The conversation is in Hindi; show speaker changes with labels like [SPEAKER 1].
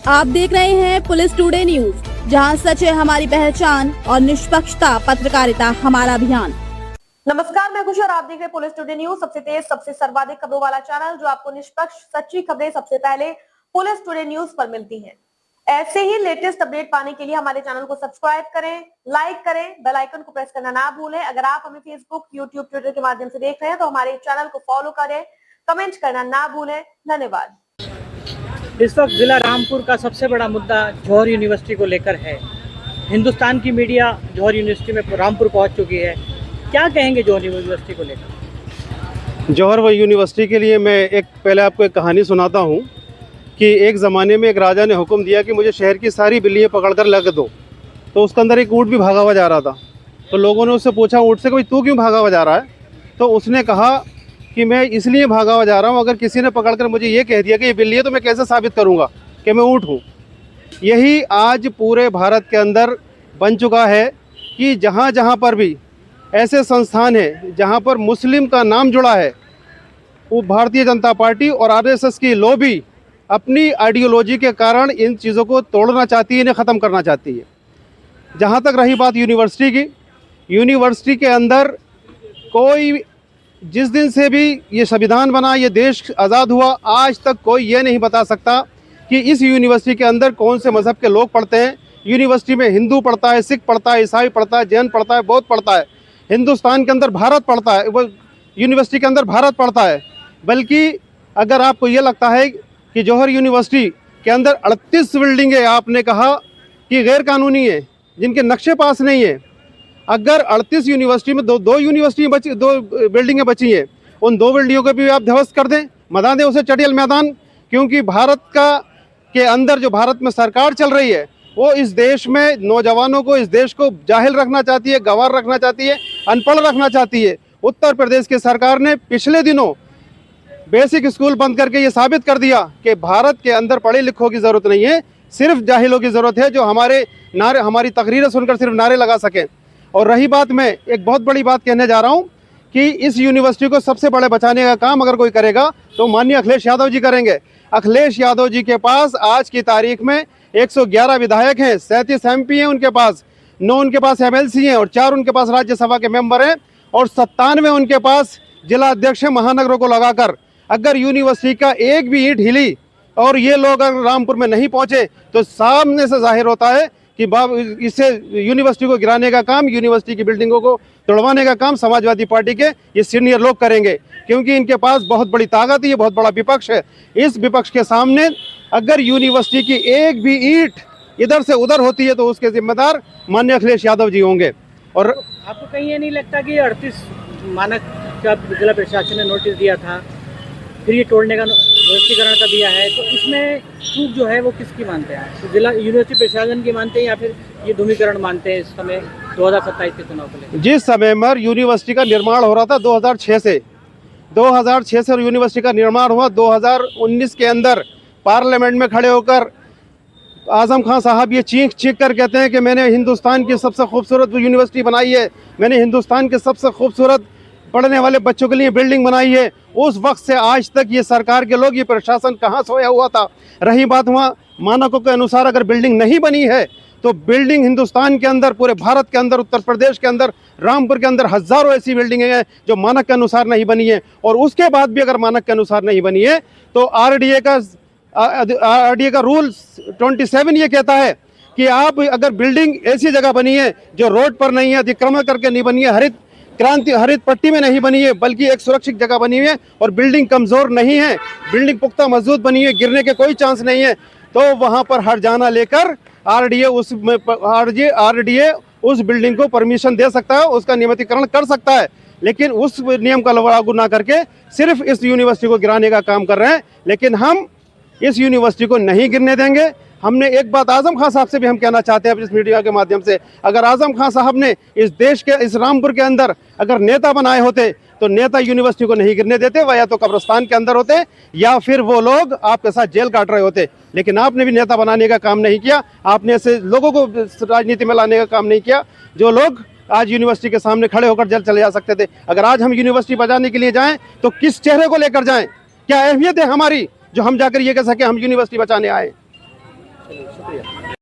[SPEAKER 1] आप देख रहे हैं पुलिस टुडे न्यूज, जहां सच है हमारी पहचान और निष्पक्षता पत्रकारिता हमारा अभियान।
[SPEAKER 2] नमस्कार, मैं खुशी और आप देख रहे हैं पुलिस टुडे न्यूज, सबसे तेज सबसे सर्वाधिक खबरों वाला चैनल जो आपको निष्पक्ष सच्ची खबरें सबसे पहले पुलिस टुडे न्यूज पर मिलती हैं। ऐसे ही लेटेस्ट अपडेट पाने के लिए हमारे चैनल को सब्सक्राइब करें, लाइक करें, बेल आइकन को प्रेस करना ना भूलें। अगर आप हमें फेसबुक, यूट्यूब, ट्विटर के माध्यम से देख रहे हैं तो हमारे चैनल को फॉलो करें, कमेंट करना ना भूलें। धन्यवाद।
[SPEAKER 3] इस वक्त जिला रामपुर का सबसे बड़ा मुद्दा जौहर यूनिवर्सिटी को लेकर है। हिंदुस्तान की मीडिया जौहर यूनिवर्सिटी में रामपुर पहुंच चुकी है। क्या कहेंगे जौहर यूनिवर्सिटी को लेकर?
[SPEAKER 4] जौहर यूनिवर्सिटी के लिए मैं पहले आपको एक कहानी सुनाता हूँ कि एक ज़माने में एक राजा ने हुक्म दिया कि मुझे शहर की सारी बिल्लियाँ पकड़कर लग दो। तो उसके अंदर एक ऊँट भी भागा हुआ जा रहा था। तो लोगों ने उससे पूछा ऊँट से कि भाई तू क्यों भागा हुआ जा रहा है? तो उसने कहा कि मैं इसलिए भागा हुआ जा रहा हूँ, अगर किसी ने पकड़कर मुझे ये कह दिया कि ये बिल्ली है तो मैं कैसे साबित करूँगा कि मैं ऊँट हूँ। यही आज पूरे भारत के अंदर बन चुका है कि जहाँ जहाँ पर भी ऐसे संस्थान हैं जहाँ पर मुस्लिम का नाम जुड़ा है, वो भारतीय जनता पार्टी और आरएसएस की लॉबी अपनी आइडियोलॉजी के कारण इन चीज़ों को तोड़ना चाहती है, इन्हें ख़त्म करना चाहती है। जहाँ तक रही बात यूनिवर्सिटी की, यूनिवर्सिटी के अंदर कोई जिस दिन से भी ये संविधान बना, ये देश आज़ाद हुआ, आज तक कोई ये नहीं बता सकता कि इस यूनिवर्सिटी के अंदर कौन से मज़हब के लोग पढ़ते हैं। यूनिवर्सिटी में हिंदू पढ़ता है, सिख पढ़ता है, ईसाई पढ़ता है, जैन पढ़ता है, बौद्ध पढ़ता है। हिंदुस्तान के अंदर भारत पढ़ता है, वो यूनिवर्सिटी के अंदर भारत पढ़ता है। बल्कि अगर आपको ये लगता है कि जौहर यूनिवर्सिटी के अंदर 38 बिल्डिंगें आपने कहा कि गैर कानूनी है, जिनके नक्शे पास नहीं है, अगर 38 यूनिवर्सिटी में दो बिल्डिंगें बची हैं, उन 2 बिल्डिंगों को भी आप ध्वस्त कर दें, बना दें उसे चटियल मैदान। क्योंकि भारत के अंदर जो भारत में सरकार चल रही है, वो इस देश में नौजवानों को, इस देश को जाहिल रखना चाहती है, गंवार रखना चाहती है, अनपढ़ रखना चाहती है। उत्तर प्रदेश की सरकार ने पिछले दिनों बेसिक स्कूल बंद करके ये साबित कर दिया कि भारत के अंदर पढ़े लिखों की ज़रूरत नहीं है, सिर्फ जाहिलों की ज़रूरत है जो हमारी तकरीरें सुनकर सिर्फ नारे लगा सकें। और रही बात, मैं एक बहुत बड़ी बात कहने जा रहा हूँ कि इस यूनिवर्सिटी को सबसे बड़े बचाने का काम अगर कोई करेगा तो माननीय अखिलेश यादव जी करेंगे। अखिलेश यादव जी के पास आज की तारीख में 111 विधायक हैं, 37 MP हैं उनके पास, 9 उनके पास MLC हैं और 4 उनके पास राज्यसभा के मेंबर हैं और 97 उनके पास जिला अध्यक्ष हैं महानगरों को लगाकर। अगर यूनिवर्सिटी का एक भी ईंट हिली और ये लोग अगर रामपुर में नहीं पहुँचे तो सामने से जाहिर होता है कि इससे यूनिवर्सिटी को गिराने का काम, यूनिवर्सिटी की बिल्डिंगों को तोड़वाने का काम समाजवादी पार्टी के ये सीनियर लोग करेंगे। क्योंकि इनके पास बहुत बड़ी ताकत है, ये बहुत बड़ा विपक्ष है। इस विपक्ष के सामने अगर यूनिवर्सिटी की एक भी ईंट इधर से उधर होती है तो उसके जिम्मेदार माननीय अखिलेश यादव जी होंगे। और
[SPEAKER 3] आपको कहीं ये नहीं लगता कि 38 मानक का जिला प्रशासन ने नोटिस दिया था, फिर ये तोड़ने का ध्वस्तीकरण का दिया है, तो इसमें चूक जो है वो किसकी मानते हैं? तो जिला यूनिवर्सिटी प्रशासन की मानते हैं या फिर ये ध्रुवीकरण मानते हैं इस समय 2027 के चुनाव को लेकर?
[SPEAKER 4] जिस समय पर यूनिवर्सिटी का निर्माण हो रहा था 2006 से यूनिवर्सिटी का निर्माण हुआ। 2019 के अंदर पार्लियामेंट में खड़े होकर आजम खान साहब ये चीख कर कहते हैं कि मैंने हिंदुस्तान की सबसे खूबसूरत यूनिवर्सिटी बनाई है, मैंने हिंदुस्तान के सबसे खूबसूरत पढ़ने वाले बच्चों के लिए बिल्डिंग बनाई है। उस वक्त से आज तक ये सरकार के लोग, ये प्रशासन कहाँ सोया हुआ था? रही बात वहाँ मानकों के अनुसार अगर बिल्डिंग नहीं बनी है तो बिल्डिंग हिंदुस्तान के अंदर, पूरे भारत के अंदर, उत्तर प्रदेश के अंदर, रामपुर के अंदर हज़ारों ऐसी बिल्डिंगें हैं जो मानक के अनुसार नहीं बनी है। और उसके बाद भी अगर मानक के अनुसार नहीं बनी है तो RDA का रूल 27 ये कहता है कि आप अगर बिल्डिंग ऐसी जगह बनी है जो रोड पर नहीं है, अतिक्रमण करके नहीं बनी है, हरित पट्टी में नहीं बनी है, बल्कि एक सुरक्षित जगह बनी हुई है और बिल्डिंग कमज़ोर नहीं है, बिल्डिंग पुख्ता मजबूत बनी है, गिरने के कोई चांस नहीं है, तो वहाँ पर हर्जाना लेकर RDA उस बिल्डिंग को परमिशन दे सकता है, उसका नियमितीकरण कर सकता है। लेकिन उस नियम का लागू ना करके सिर्फ इस यूनिवर्सिटी को गिराने का काम कर रहे हैं। लेकिन हम इस यूनिवर्सिटी को नहीं गिरने देंगे। हमने एक बात आजम खान साहब से भी हम कहना चाहते हैं इस मीडिया के माध्यम से, अगर आजम खान साहब ने इस देश के, इस रामपुर के अंदर अगर नेता बनाए होते तो नेता यूनिवर्सिटी को नहीं गिरने देते, वह या तो कब्रिस्तान के अंदर होते या फिर वो लोग आपके साथ जेल काट रहे होते। लेकिन आपने भी नेता बनाने का काम नहीं किया, आपने ऐसे लोगों को राजनीति में लाने का काम नहीं किया जो लोग आज यूनिवर्सिटी के सामने खड़े होकर जेल चले जा सकते थे। अगर आज हम यूनिवर्सिटी बचाने के लिए जाएं तो किस चेहरे को लेकर जाएं? क्या अहमियत है हमारी जो हम जाकर ये कह सके हम यूनिवर्सिटी बचाने आए?
[SPEAKER 3] चलिए शुक्रिया।